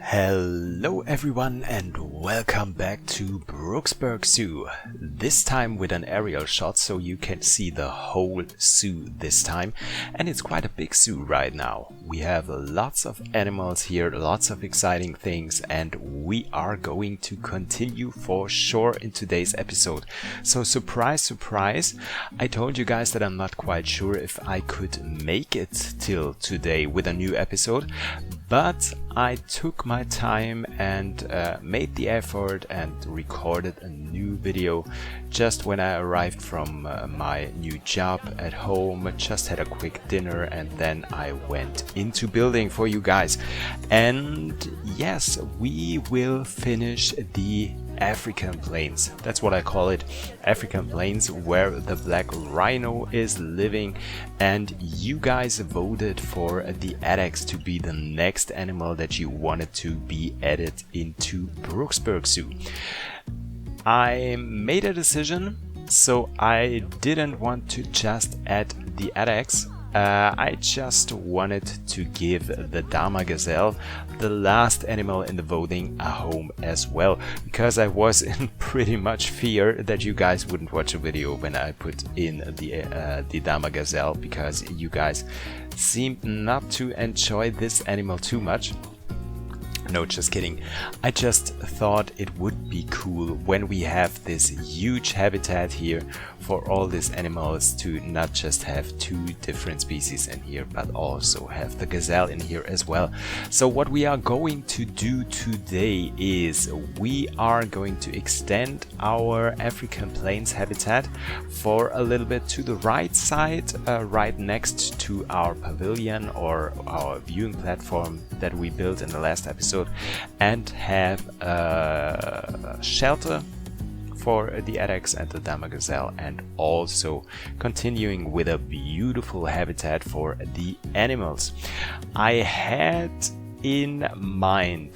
Hello everyone and welcome back to Brooksburk Zoo. This time with an aerial shot so you can see the whole zoo this time. And it's quite a big zoo right now. We have lots of animals here, lots of exciting things, and we are going to continue for sure in today's episode. So surprise, surprise, I told you guys that I'm not quite sure if I could make it till today with a new episode. But I took my time and made the effort and recorded a new video just when I arrived from my new job at home. Just had a quick dinner and then I went into building for you guys. And yes, we will finish the African plains. That's what I call it, African plains, where the black rhino is living. And you guys voted for the addax to be the next animal that you wanted to be added into Brooksburk Zoo. I made a decision, so I didn't want to just add the addax. I just wanted to give the Dama gazelle, the last animal in the voting, a home as well, because I was in pretty much fear that you guys wouldn't watch a video when I put in the Dama gazelle, because you guys seemed not to enjoy this animal too much. No, just kidding. I just thought it would be cool when we have this huge habitat here for all these animals to not just have two different species in here, but also have the gazelle in here as well. So what we are going to do today is we are going to extend our African plains habitat for a little bit to the right side, right next to our pavilion or our viewing platform that we built in the last episode, and have a shelter for the addax and the Dama gazelle, and also continuing with a beautiful habitat for the animals. I had in mind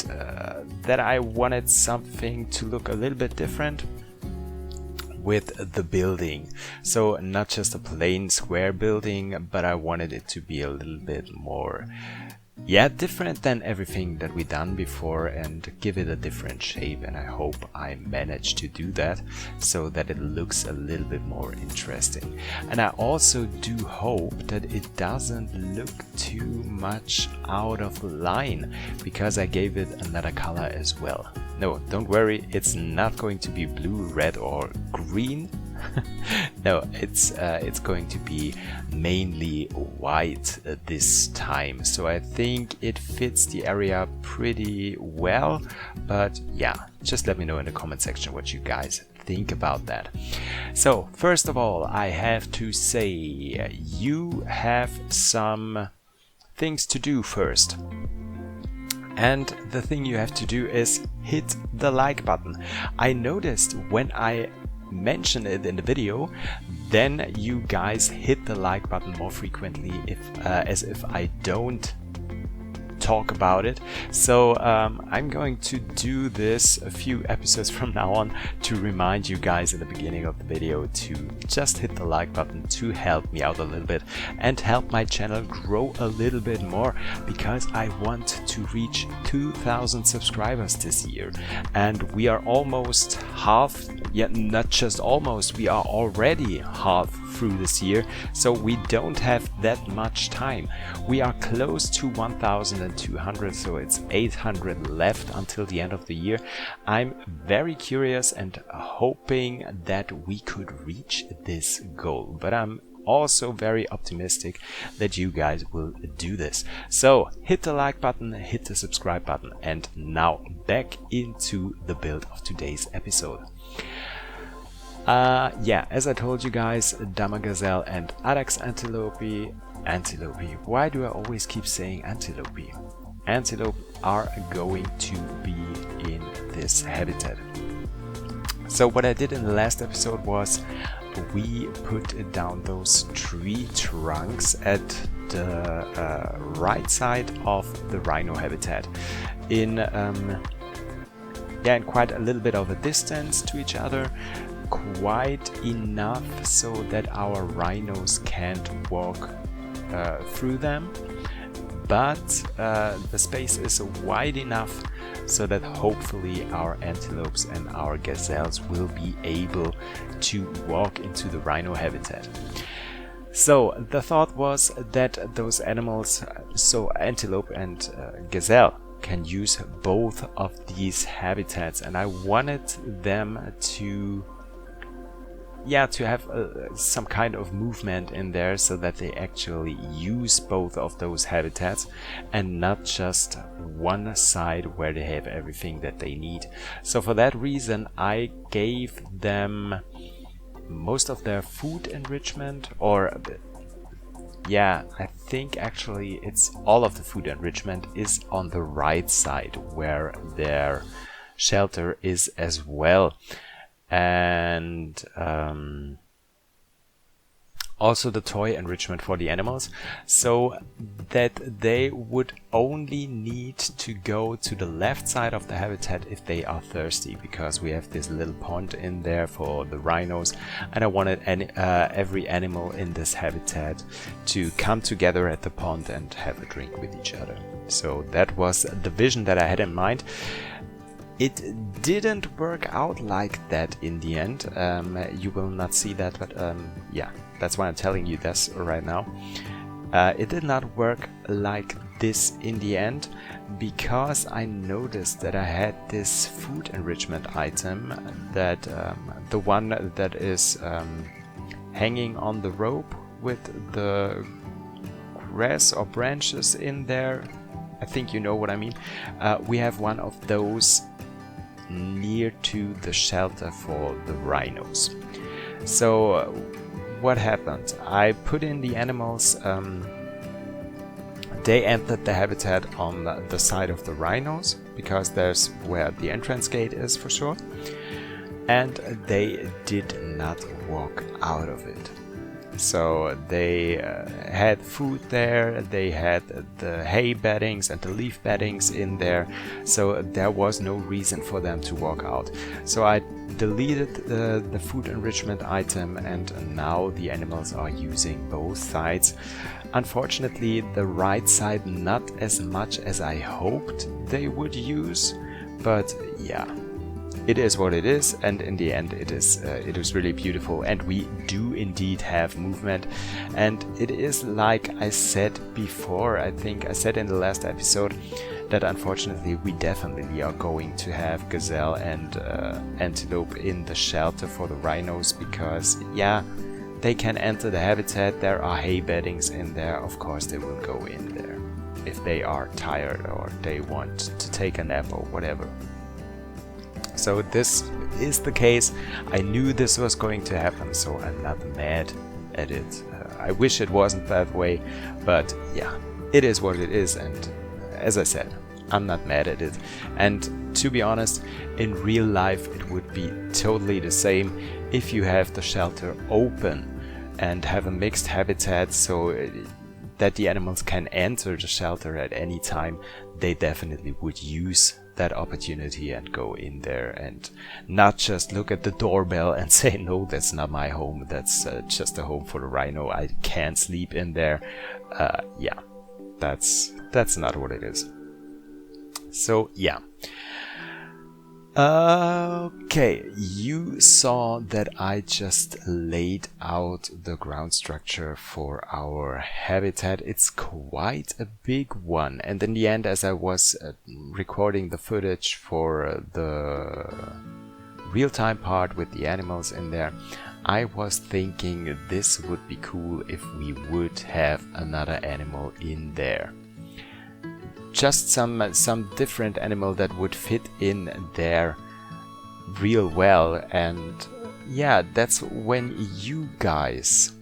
that I wanted something to look a little bit different with the building. So not just a plain square building, but I wanted it to be a little bit more different than everything that we've done before, and give it a different shape. And I hope I managed to do that so that it looks a little bit more interesting. And I also do hope that it doesn't look too much out of line, because I gave it another color as well. No, don't worry, it's not going to be blue, red or green. No, it's going to be mainly white this time. So I think it fits the area pretty well. But yeah, just let me know in the comment section what you guys think about that. So first of all, I have to say you have some things to do first. And the thing you have to do is hit the like button. I noticed when I mention it in the video, then you guys hit the like button more frequently as if I don't talk about it. So I'm going to do this a few episodes from now on to remind you guys in the beginning of the video to just hit the like button to help me out a little bit and help my channel grow a little bit more, because I want to reach 2,000 subscribers this year, and we are almost half, not just almost, we are already half through this year, so we don't have that much time. We are close to 1,200, so it's 800 left until the end of the year. I'm very curious and hoping that we could reach this goal, but I'm also very optimistic that you guys will do this. So hit the like button, hit the subscribe button, and now back into the build of today's episode. As I told you guys, Dama gazelle and addax antelope. Why do I always keep saying antelope? Antelope are going to be in this habitat. So what I did in the last episode was we put down those tree trunks at the right side of the rhino habitat in quite a little bit of a distance to each other, quite enough so that our rhinos can't walk through them, but the space is wide enough so that hopefully our antelopes and our gazelles will be able to walk into the rhino habitat. So the thought was that those animals, so antelope and gazelle, can use both of these habitats, and I wanted them to have some kind of movement in there so that they actually use both of those habitats and not just one side where they have everything that they need. So for that reason I gave them most of their food enrichment, or yeah, I think actually it's all of the food enrichment is on the right side where their shelter is as well. And also the toy enrichment for the animals, so that they would only need to go to the left side of the habitat if they are thirsty, because we have this little pond in there for the rhinos, and I wanted every animal in this habitat to come together at the pond and have a drink with each other. So that was the vision that I had in mind. It didn't work out like that in the end. You will not see that, but yeah, that's why I'm telling you this right now. It did not work like this in the end, because I noticed that I had this food enrichment item, that the one that is hanging on the rope with the grass or branches in there. I think you know what I mean. We have one of those near to the shelter for the rhinos. So what happened? I put in the animals. They entered the habitat on the side of the rhinos, because there's where the entrance gate is for sure, and they did not walk out of it. So they had food there, they had the hay beddings and the leaf beddings in there, so there was no reason for them to walk out. So I deleted the food enrichment item, and now the animals are using both sides. Unfortunately, the right side not as much as I hoped they would use, but yeah. It is what it is, and in the end it was really beautiful, and we do indeed have movement. And it is like I said before, I think I said in the last episode, that unfortunately we definitely are going to have gazelle and antelope in the shelter for the rhinos, because yeah, they can enter the habitat, there are hay beddings in there, of course they will go in there if they are tired or they want to take a nap or whatever. So this is the case. I knew this was going to happen, so I'm not mad at it. I wish it wasn't that way, but yeah, it is what it is, and as I said, I'm not mad at it. And to be honest, in real life it would be totally the same if you have the shelter open and have a mixed habitat, so that the animals can enter the shelter at any time. They definitely would use that opportunity and go in there, and not just look at the doorbell and say, no, that's not my home, that's just a home for the rhino, I can't sleep in there. Yeah, that's not what it is. So yeah. Okay, you saw that I just laid out the ground structure for our habitat. It's quite a big one, and in the end, as I was recording the footage for the real-time part with the animals in there, I was thinking this would be cool if we would have another animal in there. Just some different animal that would fit in there real well, and yeah, that's when you guys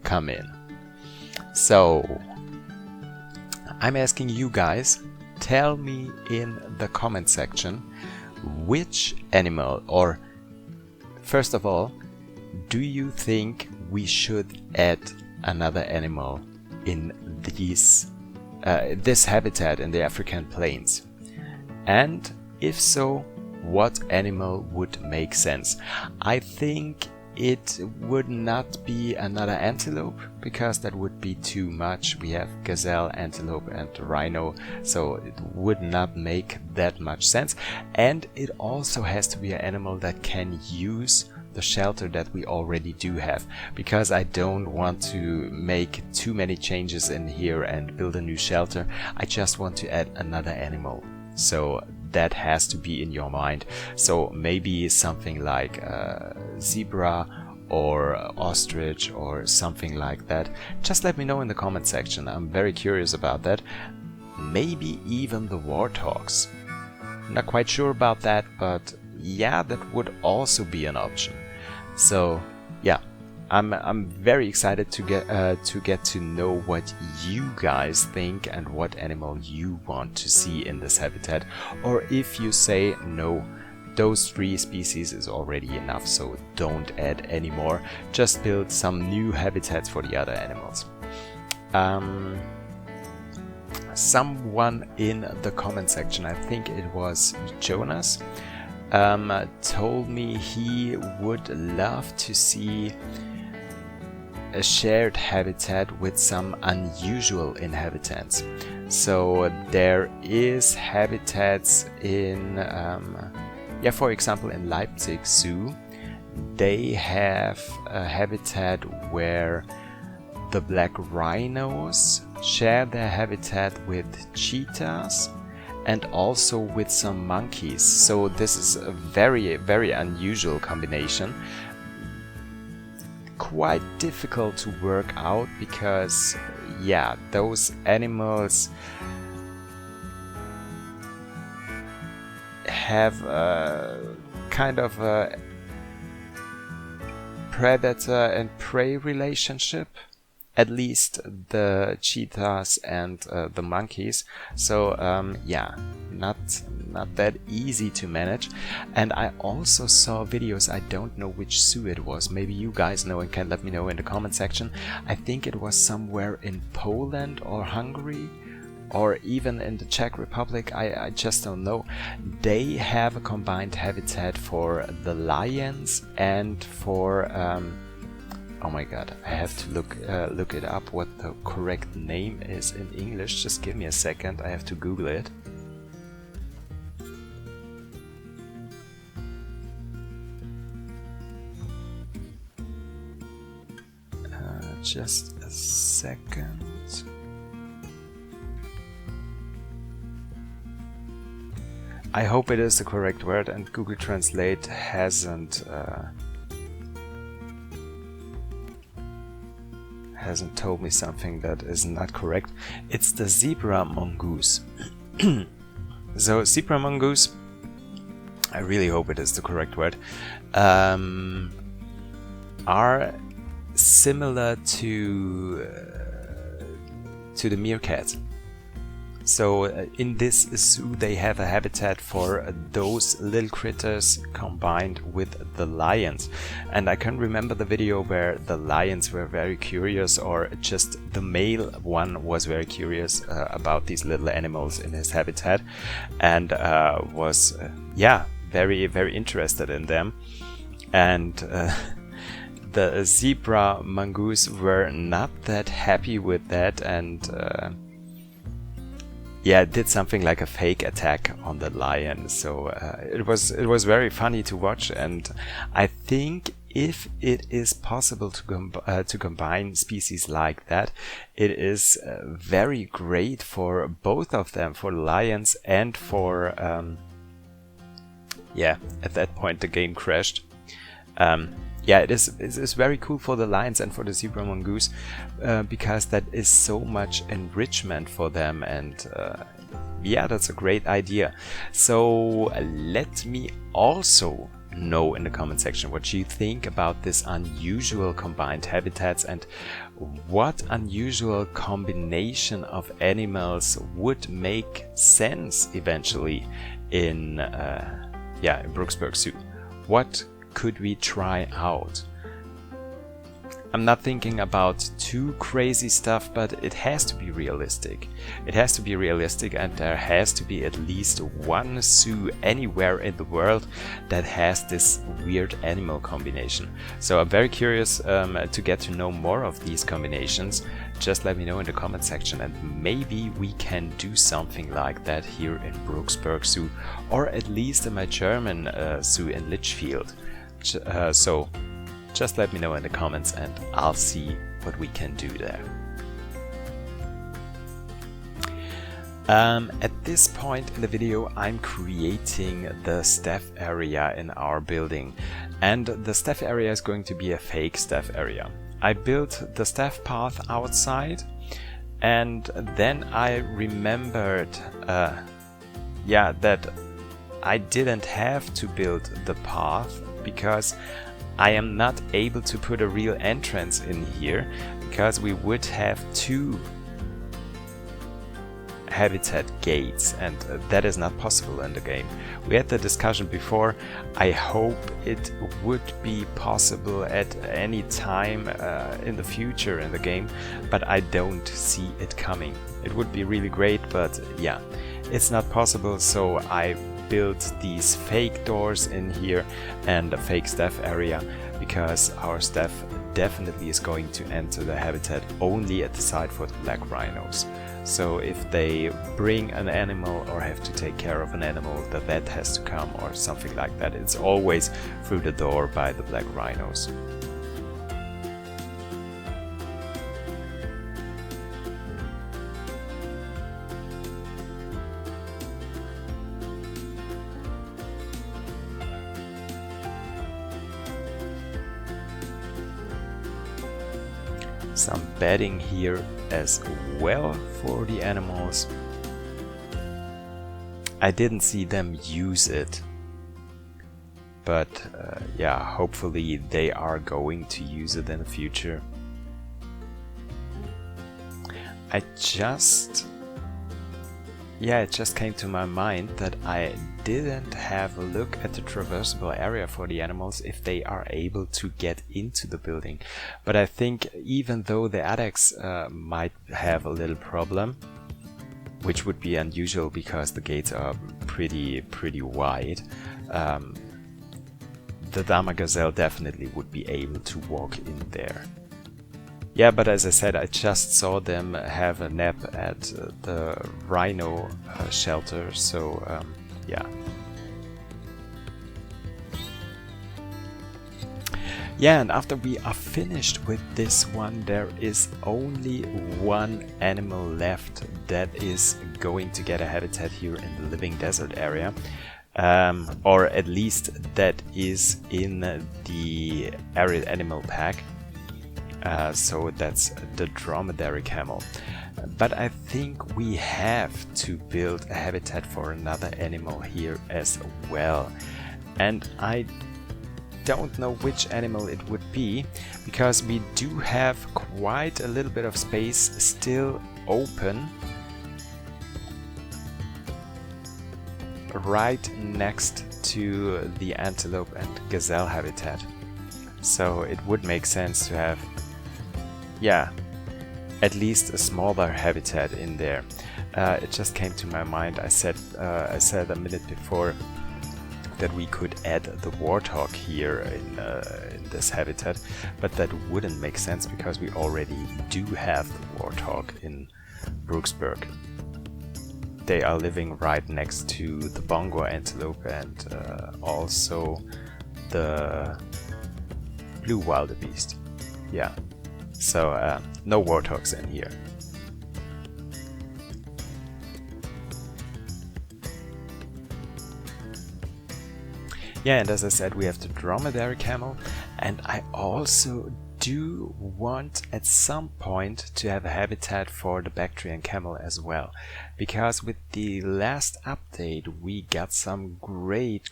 come in. So I'm asking you guys, tell me in the comment section which animal, or first of all, do you think we should add another animal in this habitat in the African plains? And if so, what animal would make sense? I think it would not be another antelope, because that would be too much. We have gazelle, antelope and rhino, so it would not make that much sense. And it also has to be an animal that can use the shelter that we already do have, because I don't want to make too many changes in here and build a new shelter. I just want to add another animal. So that has to be in your mind. So maybe something like zebra or ostrich or something like that. Just let me know in the comment section. I'm very curious about that. Maybe even the warthogs. Not quite sure about that, but yeah, that would also be an option. So yeah, I'm very excited to get to know what you guys think and what animal you want to see in this habitat, or if you say no, those 3 species is already enough, so don't add any more, just build some new habitats for the other animals. Someone in the comment section, I think it was Jonas, told me he would love to see a shared habitat with some unusual inhabitants. So there is habitats in, for example, in Leipzig Zoo, they have a habitat where the black rhinos share their habitat with cheetahs and also with some monkeys. So this is a very, very unusual combination. Quite difficult to work out, because yeah, those animals have a kind of a predator and prey relationship, at least the cheetahs and the monkeys. So yeah, not that easy to manage. And I also saw videos, I don't know which zoo it was, maybe you guys know and can let me know in the comment section. I think it was somewhere in Poland or Hungary, or even in the Czech Republic, I just don't know. They have a combined habitat for the lions and for oh my god, I have to look it up what the correct name is in English. Just give me a second, I have to Google it. Just a second. I hope it is the correct word, and Google Translate hasn't told me something that is not correct. It's the zebra mongoose. So zebra mongoose, I really hope it is the correct word, are similar to the meerkat. So in this zoo they have a habitat for those little critters combined with the lions. And I can remember the video where the lions were very curious, or just the male one was very curious about these little animals in his habitat, and was very, very interested in them. And the zebra mongoose were not that happy with that, and did something like a fake attack on the lion. So it was very funny to watch, and I think if it is possible to combine species like that, it is very great for both of them, for lions and for at that point the game crashed. It is very cool for the lions and for the zebra mongoose, because that is so much enrichment for them, and that's a great idea. So let me also know in the comment section what you think about this unusual combined habitats, and what unusual combination of animals would make sense eventually in Brooksburk Zoo. What could we try out? I'm not thinking about too crazy stuff, but it has to be realistic. It has to be realistic, and there has to be at least one zoo anywhere in the world that has this weird animal combination. So I'm very curious to get to know more of these combinations. Just let me know in the comment section, and maybe we can do something like that here in Brooksburk Zoo, or at least in my German zoo in Litchfield. So just let me know in the comments and I'll see what we can do there. At this point in the video, I'm creating the staff area in our building, and the staff area is going to be a fake staff area. I built the staff path outside, and then I remembered that I didn't have to build the path because I am not able to put a real entrance in here, because we would have 2 habitat gates, and that is not possible in the game. We had the discussion before. I hope it would be possible at any time in the future in the game, but I don't see it coming. It would be really great, but yeah, it's not possible. So I built these fake doors in here and a fake staff area, because our staff definitely is going to enter the habitat only at the site for the black rhinos. So if they bring an animal or have to take care of an animal, the vet has to come or something like that, it's always through the door by the black rhinos. Some bedding here as well for the animals. I didn't see them use it, but yeah, hopefully they are going to use it in the future. It just came to my mind that I didn't have a look at the traversable area for the animals, if they are able to get into the building. But I think even though the adults might have a little problem, which would be unusual because the gates are pretty wide, the Dama Gazelle definitely would be able to walk in there. Yeah, but as I said, I just saw them have a nap at the rhino shelter, so yeah. Yeah, and after we are finished with this one, there is only one animal left that is going to get a habitat here in the living desert area. Or at least that is in the arid animal pack. So that's the dromedary camel. But I think we have to build a habitat for another animal here as well. And I don't know which animal it would be, because we do have quite a little bit of space still open right next to the antelope and gazelle habitat. So it would make sense to have, yeah, at least a smaller habitat in there. It just came to my mind. I said a minute before that we could add the warthog here in this habitat, but that wouldn't make sense because we already do have the warthog in Brooksburk. They are living right next to the bongo antelope and also the blue wildebeest. Yeah, so no warthogs in here. Yeah, and as I said, we have the dromedary camel, and I also do want at some point to have a habitat for the Bactrian camel as well, because with the last update we got some great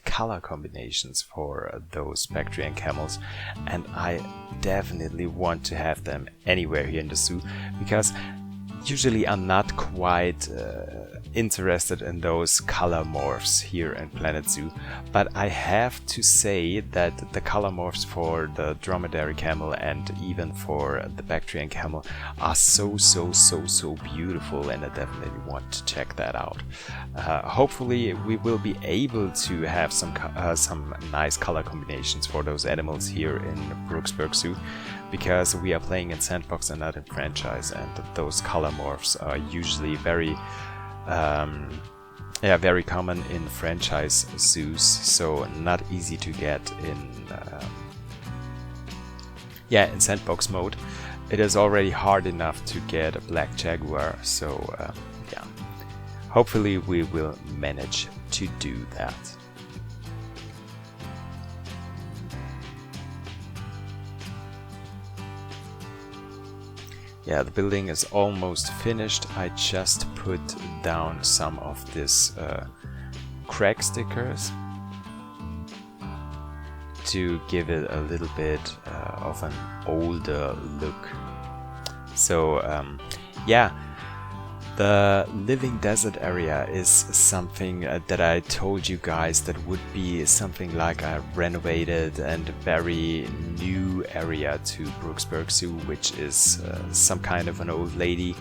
color combinations for those Bactrian camels, and I definitely want to have them anywhere here in the zoo, because usually are not quite interested in those color morphs here in Planet Zoo, but I have to say that the color morphs for the dromedary camel and even for the Bactrian camel are so beautiful, and I definitely want to check that out. Hopefully we will be able to have some nice color combinations for those animals here in Brooksburk Zoo, because we are playing in sandbox and not in franchise, and those color morphs are usually very very common in franchise zoos, so not easy to get in sandbox mode. It is already hard enough to get a black jaguar, so yeah, hopefully we will manage to do that. Yeah, the building is almost finished. I just put down some of this crack stickers to give it a little bit of an older look. So yeah, the living desert area is something that I told you guys that would be something like a renovated and very new area to Brooksburk Zoo, which is some kind of an old lady.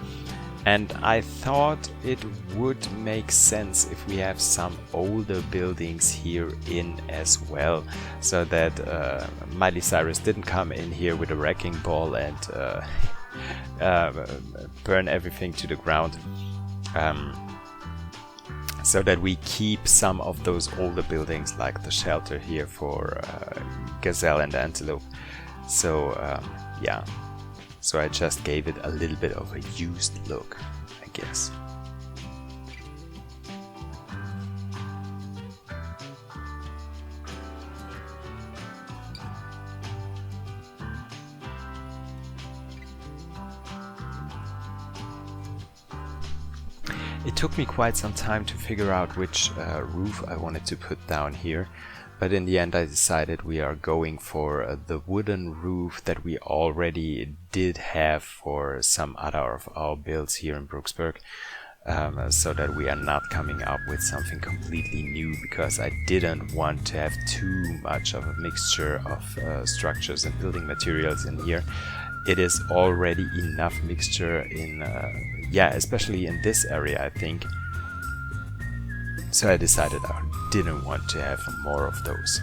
And I thought it would make sense if we have some older buildings here in as well, so that Miley Cyrus didn't come in here with a wrecking ball and burn everything to the ground. So that we keep some of those older buildings, like the shelter here for gazelle and antelope. So yeah, so I just gave it a little bit of a used look, I guess. It took me quite some time to figure out which roof I wanted to put down here, but in the end I decided we are going for the wooden roof that we already did have for some other of our builds here in Brooksburk, so that we are not coming up with something completely new, because I didn't want to have too much of a mixture of structures and building materials in here. It is already enough mixture in, especially in this area, I think. So I decided I didn't want to have more of those.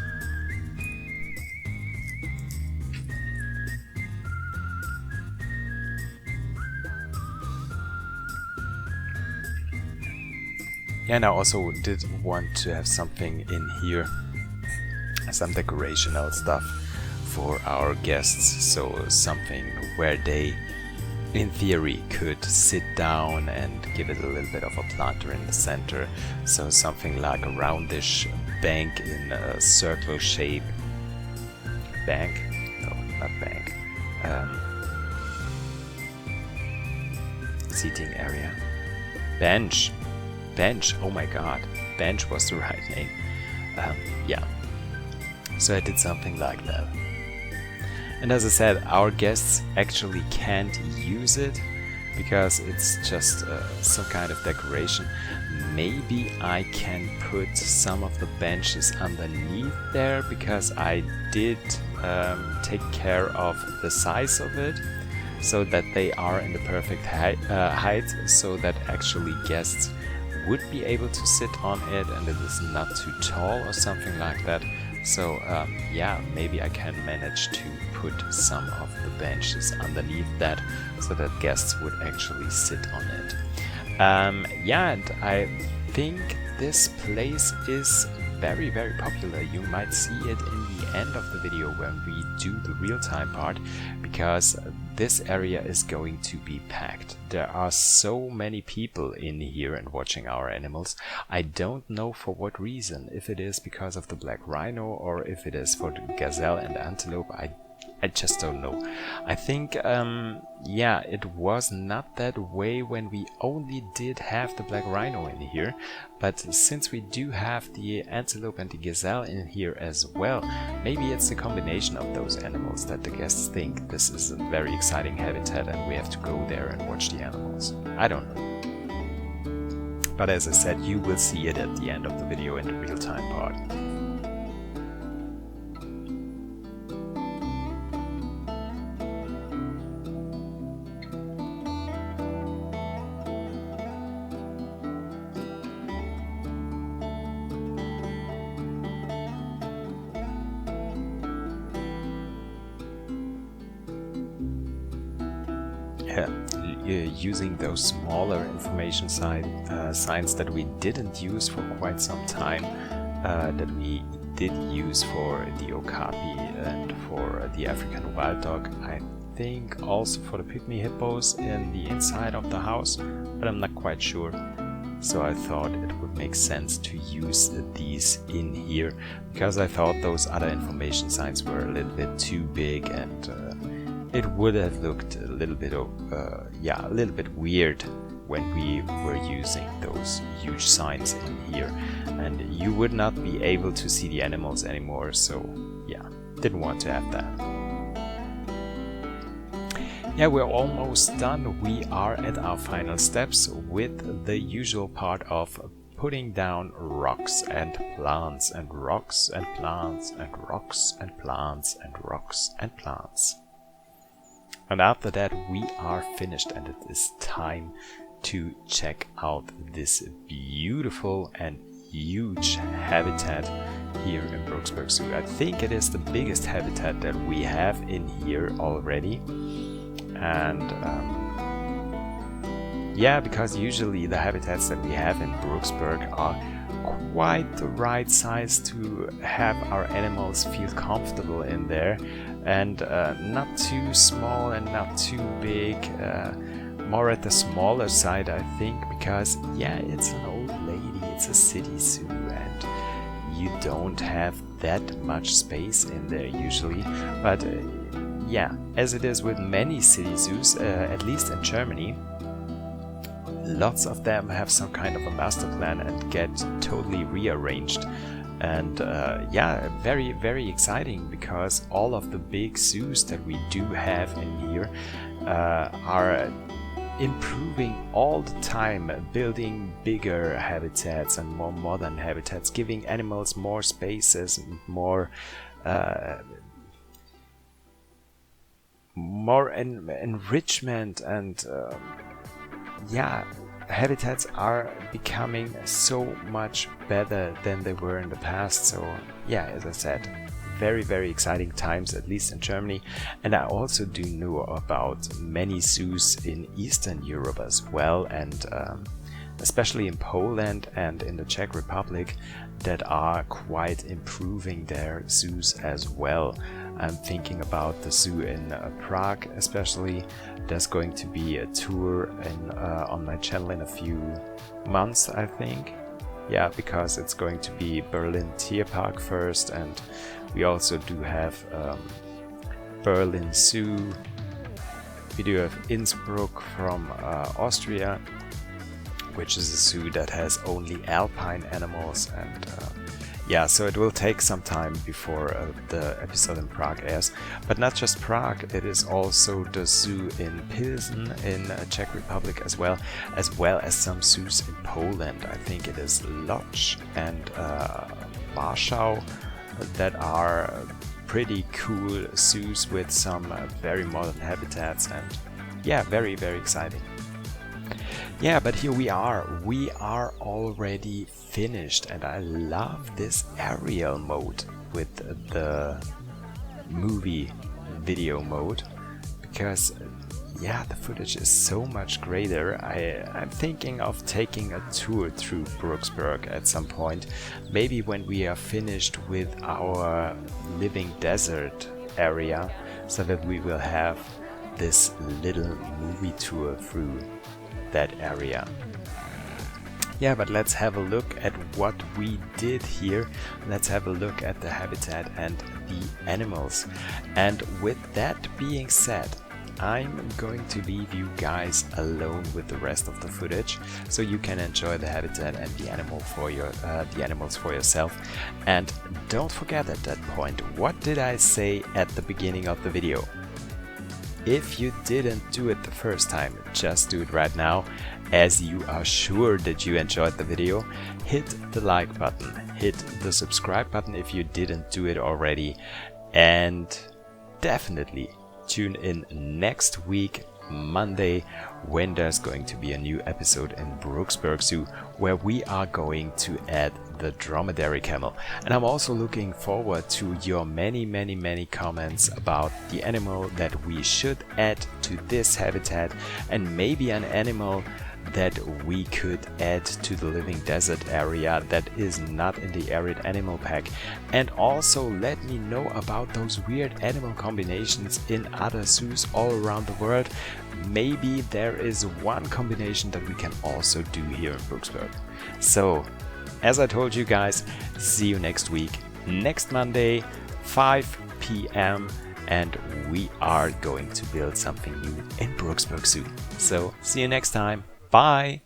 Yeah, and I also did want to have something in here, some decorational stuff for our guests, so something where they in theory could sit down and give it a little bit of a planter in the center, so something like a roundish bank in a circle shape. Bank? No, not bank. Seating area. Bench. Bench, oh my god, bench was the right name. Yeah, so I did something like that. And as I said, our guests actually can't use it because it's just some kind of decoration. Maybe I can put some of the benches underneath there, because I did take care of the size of it so that they are in the perfect height, so that actually guests would be able to sit on it and it is not too tall or something like that. So yeah, maybe I can manage to put some of the benches underneath that so that guests would actually sit on it. Yeah, and I think this place is very popular. You might see it in the end of the video when we do the real-time part, because this area is going to be packed. There are so many people in here and watching our animals. I don't know for what reason, if it is because of the black rhino or if it is for the gazelle and antelope. I I just don't know. I think, yeah, it was not that way when we only did have the black rhino in here, but since we do have the antelope and the gazelle in here as well, maybe it's a combination of those animals that the guests think this is a very exciting habitat and we have to go there and watch the animals. I don't know. But as I said, you will see it at the end of the video in the real-time part. Using those smaller information signs that we didn't use for quite some time, that we did use for the okapi and for the African wild dog. I think also for the pygmy hippos in the inside of the house, but I'm not quite sure. So I thought it would make sense to use these in here, because I thought those other information signs were a little bit too big and it would have looked a little bit, yeah, a little bit weird when we were using those huge signs in here, and you would not be able to see the animals anymore. So yeah, didn't want to have that. Yeah, we're almost done. We are at our final steps with the usual part of putting down rocks and plants and rocks and plants and rocks and plants and rocks and plants. And after that we are finished, and it is time to check out this beautiful and huge habitat here in Brooksburk Zoo. I think it is the biggest habitat that we have in here already. And yeah, because usually the habitats that we have in Brooksburk are quite the right size to have our animals feel comfortable in there, and not too small and not too big, more at the smaller side, I think, because yeah, it's an old lady, it's a city zoo, and you don't have that much space in there usually. But yeah, as it is with many city zoos, at least in Germany, lots of them have some kind of a master plan and get totally rearranged. And yeah, very, very exciting, because all of the big zoos that we do have in here are improving all the time, building bigger habitats and more modern habitats, giving animals more spaces, more enrichment, and yeah, habitats are becoming so much better than they were in the past. So yeah, as I said, very, very exciting times, at least in Germany. And I also do know about many zoos in Eastern Europe as well, and especially in Poland and in the Czech Republic, that are quite improving their zoos as well. I'm thinking about the zoo in Prague especially. There's going to be a tour on my channel in a few months, I think. Yeah, because it's going to be Berlin Tierpark first, and we also do have Berlin Zoo. We do have Innsbruck from Austria, which is a zoo that has only alpine animals, and yeah, so it will take some time before the episode in Prague airs. But not just Prague, it is also the zoo in Pilsen in Czech Republic as well as some zoos in Poland. I think it is Lodz and Warsaw that are pretty cool zoos with some very modern habitats, and yeah, very, very exciting. Yeah, but here we are already finished, and I love this aerial mode with the movie video mode, because yeah, the footage is so much greater. I'm thinking of taking a tour through Brooksburk at some point, maybe when we are finished with our living desert area, so that we will have this little movie tour through that area. Yeah, but let's have a look at what we did here. Let's have a look at the habitat and the animals. And with that being said, I'm going to leave you guys alone with the rest of the footage, so you can enjoy the habitat and the animals for yourself. And don't forget at that point, what did I say at the beginning of the video? If you didn't do it the first time, just do it right now, as you are sure that you enjoyed the video. Hit the like button, hit the subscribe button if you didn't do it already, and definitely tune in next week, Monday, when there's going to be a new episode in Brooksburk Zoo, where we are going to add the dromedary camel. And I'm also looking forward to your many comments about the animal that we should add to this habitat, and maybe an animal that we could add to the living desert area that is not in the arid animal pack. And also let me know about those weird animal combinations in other zoos all around the world. Maybe there is one combination that we can also do here in Brooksburk. So, as I told you guys, see you next week, next Monday, 5 p.m. and we are going to build something new in Brooksburk Zoo. So, see you next time. Bye!